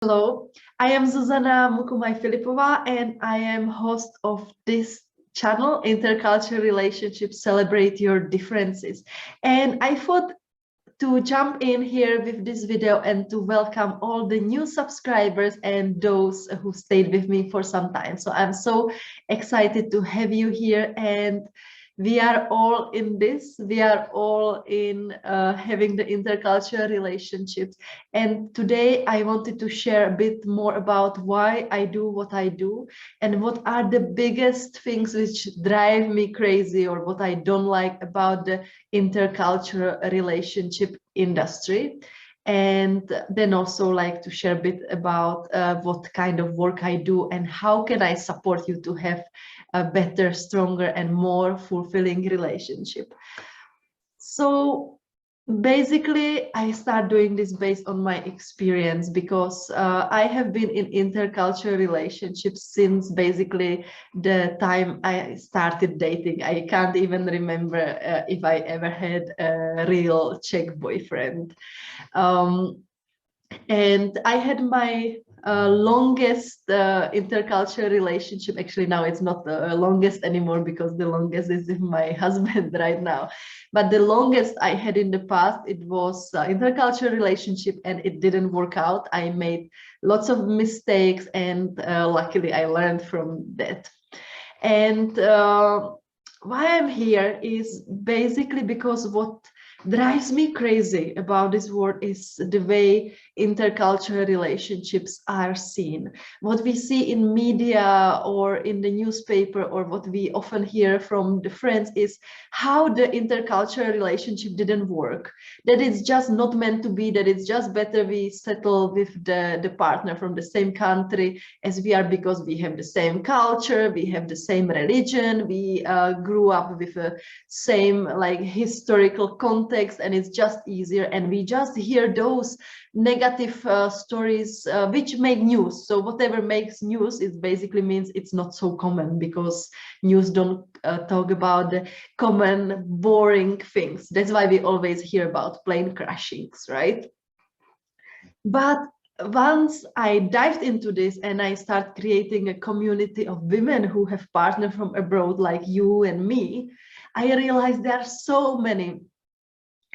Hello, I am Zuzana Mukumai-Filipova and I am host of this channel, Intercultural Relationships Celebrate Your Differences. And I thought to jump in here with this video and to welcome all the new subscribers and those who stayed with me for some time. So I'm so excited to have you here, and we are all in this. We are all in having the intercultural relationships. And today I wanted to share a bit more about why I do what I do and what are the biggest things which drive me crazy or what I don't like about the intercultural relationship industry. And then also like to share a bit about what kind of work I do and how can I support you to have a better, stronger and more fulfilling relationship. So basically, I start doing this based on my experience because I have been in intercultural relationships since basically the time I started dating. I can't even remember if I ever had a real Czech boyfriend. And I had my longest intercultural relationship. Actually, now it's not the longest anymore because the longest is with my husband right now. But the longest I had in the past, it was intercultural relationship and it didn't work out. I made lots of mistakes and luckily I learned from that. And why I'm here is basically because what drives me crazy about this world is the way intercultural relationships are seen. What we see in media or in the newspaper or what we often hear from the friends is how the intercultural relationship didn't work, that it's just not meant to be, that it's just better we settle with the partner from the same country as we are because we have the same culture, we have the same religion, we grew up with a same like historical context and it's just easier, and we just hear those negative stories which make news. So whatever makes news, it basically means it's not so common because news don't talk about the common boring things. That's why we always hear about plane crashings, right? But once I dived into this and I start creating a community of women who have partners from abroad like you and me, I realized there are so many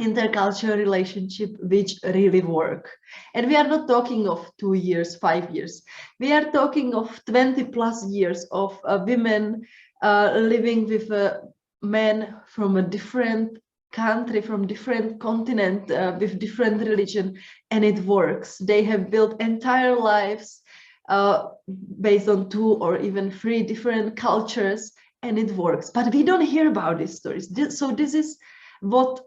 intercultural relationships which really work. And we are not talking of 2 years, 5 years. We are talking of 20 plus years of women living with a man from a different country, from different continent, with different religion, and it works. They have built entire lives based on 2 or even 3 different cultures, and it works. But we don't hear about these stories. So this is what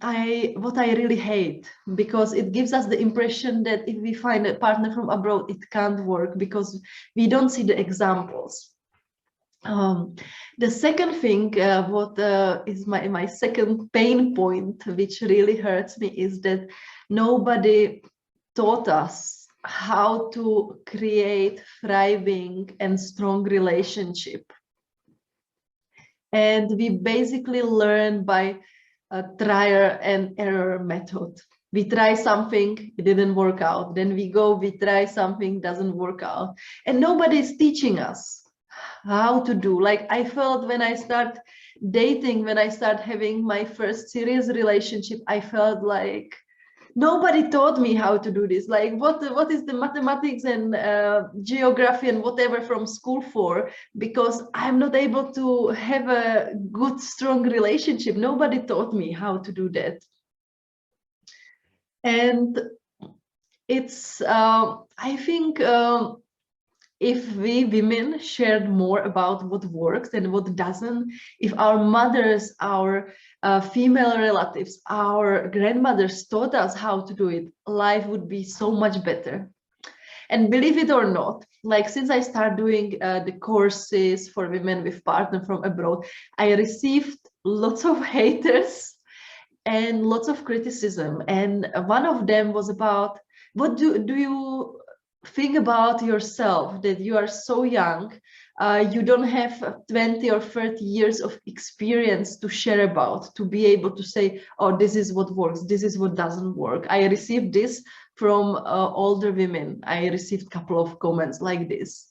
I really hate, because it gives us the impression that if we find a partner from abroad, it can't work because we don't see the examples. The second thing, what is my second pain point, which really hurts me, is that nobody taught us how to create thriving and strong relationship. And we basically learn by a trial and error method. We try something, it didn't work out. Then we try something, doesn't work out. And nobody's teaching us how to do. Like I felt when I start dating, when I start having my first serious relationship, I felt like nobody taught me how to do this. Like what is the mathematics and geography and whatever from school for, because I'm not able to have a good strong relationship. Nobody taught me how to do that. And it's I think if we women shared more about what works and what doesn't, if our mothers, our female relatives, our grandmothers taught us how to do it, life would be so much better. And believe it or not, like since I started doing the courses for women with partner from abroad, I received lots of haters and lots of criticism. And one of them was about, what do you think about yourself, that you are so young, You don't have 20 or 30 years of experience to share about, to be able to say, oh, this is what works, this is what doesn't work. I received this from older women. I received a couple of comments like this.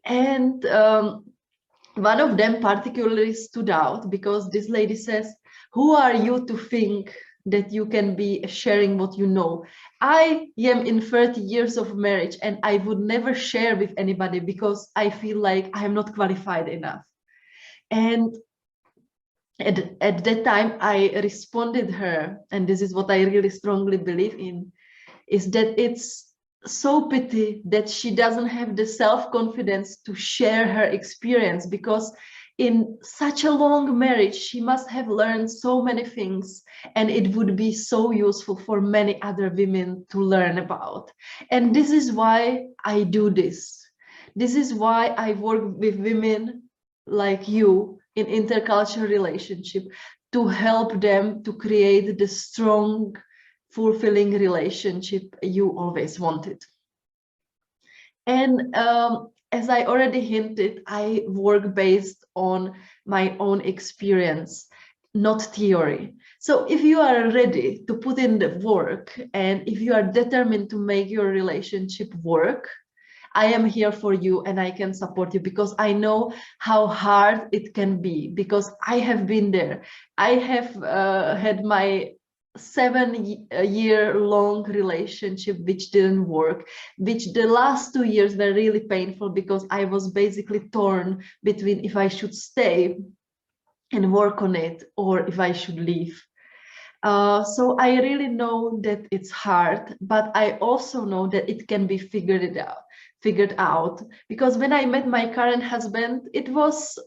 And one of them particularly stood out because this lady says, who are you to think that you can be sharing what you know? I am in 30 years of marriage and I would never share with anybody because I feel like I am not qualified enough. And at that time, I responded her, and this is what I really strongly believe in, is that it's so pity that she doesn't have the self-confidence to share her experience, because in such a long marriage, she must have learned so many things, and it would be so useful for many other women to learn about. And this is why I do this. This is why I work with women like you in intercultural relationship, to help them to create the strong, fulfilling relationship you always wanted. And as I already hinted, I work based on my own experience, not theory. So if you are ready to put in the work, and if you are determined to make your relationship work, I am here for you and I can support you, because I know how hard it can be, because I have been there. I have had my 7-year-long relationship which didn't work, which the last 2 years were really painful, because I was basically torn between if I should stay and work on it or if I should leave. So I really know that it's hard, but I also know that it can be figured out. Because when I met my current husband, it was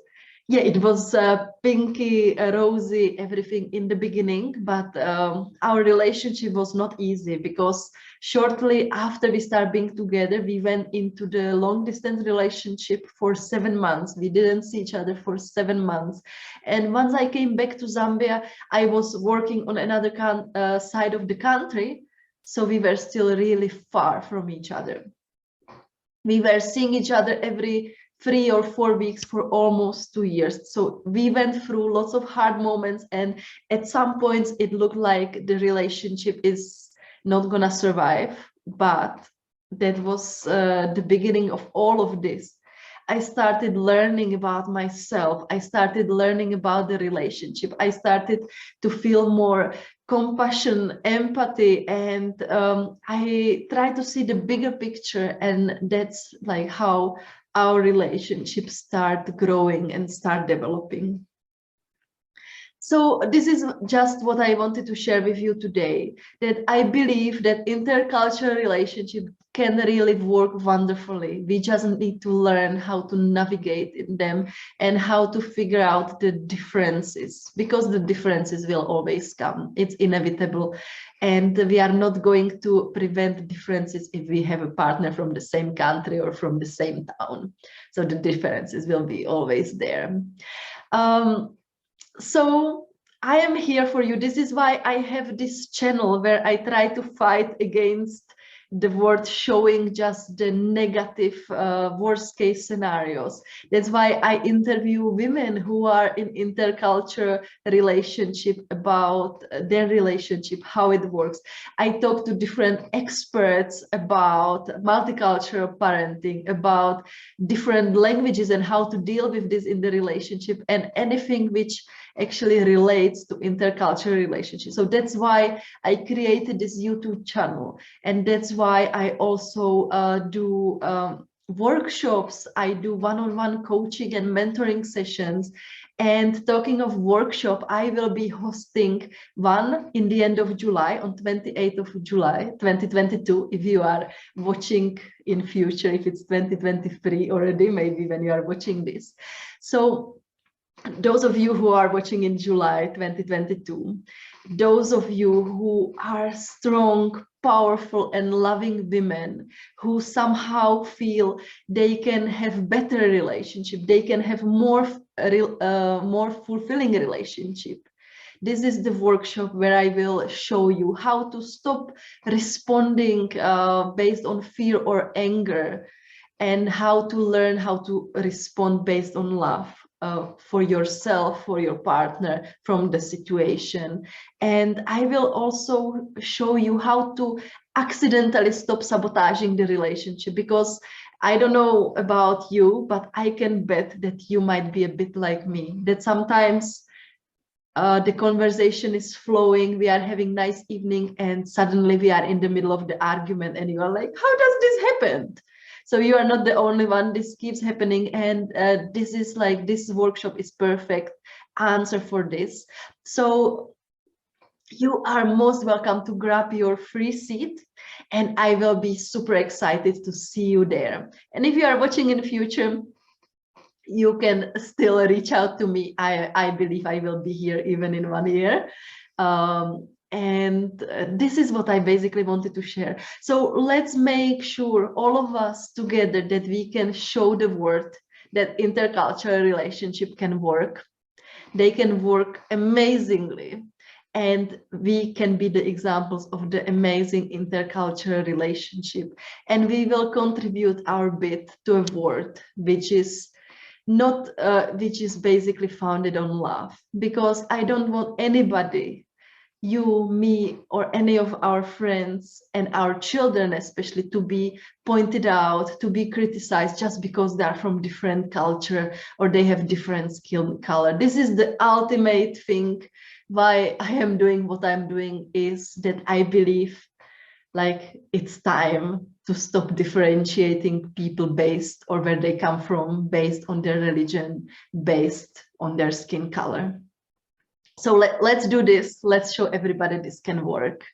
pinky, rosy, everything in the beginning, but our relationship was not easy, because shortly after we started being together, we went into the long distance relationship for 7 months. We didn't see each other for 7 months. And once I came back to Zambia, I was working on another side of the country. So we were still really far from each other. We were seeing each other every 3 or 4 weeks for almost 2 years. So we went through lots of hard moments, and at some points it looked like the relationship is not gonna survive. But that was the beginning of all of this. I started learning about myself. I started learning about the relationship. I started to feel more compassion, empathy, and I try to see the bigger picture. And that's like how our relationship start growing and start developing. So this is just what I wanted to share with you today, that I believe that intercultural relationship can really work wonderfully. We just need to learn how to navigate in them and how to figure out the differences, because the differences will always come. It's inevitable. And we are not going to prevent differences if we have a partner from the same country or from the same town. So the differences will be always there. So I am here for you. This is why I have this channel where I try to fight against the word showing just the negative worst case scenarios. That's why I interview women who are in intercultural relationship about their relationship, how it works. I talk to different experts about multicultural parenting, about different languages and how to deal with this in the relationship, and anything which actually relates to intercultural relationships. So that's why I created this YouTube channel, and that's why I also do workshops. I do one-on-one coaching and mentoring sessions. And talking of workshop, I will be hosting one in the end of July, on 28th of July 2022. If you are watching in future, if it's 2023 already, maybe when you are watching this. So those of you who are watching in July 2022, those of you who are strong, powerful, and loving women who somehow feel they can have better relationship, they can have more fulfilling relationship. This is the workshop where I will show you how to stop responding based on fear or anger, and how to learn how to respond based on love for yourself, for your partner, from the situation. And I will also show you how to accidentally stop sabotaging the relationship, because I don't know about you, but I can bet that you might be a bit like me, that sometimes the conversation is flowing, we are having nice evening, and suddenly we are in the middle of the argument and you are like, how does this happen? So you are not the only one, this keeps happening, and this is like, this workshop is perfect answer for this. So you are most welcome to grab your free seat, and I will be super excited to see you there. And if you are watching in the future, you can still reach out to me. I believe I will be here even in 1 year. And this is what I basically wanted to share. So let's make sure all of us together that we can show the world that intercultural relationship can work. They can work amazingly. And we can be the examples of the amazing intercultural relationship. And we will contribute our bit to a world which is not which is basically founded on love, because I don't want anybody, you, me, or any of our friends and our children especially, to be pointed out, to be criticized just because they are from different culture or they have different skin color. This is the ultimate thing why I am doing what I'm doing, is that I believe like it's time to stop differentiating people based, or where they come from, based on their religion, based on their skin color. So let's do this. Let's show everybody this can work.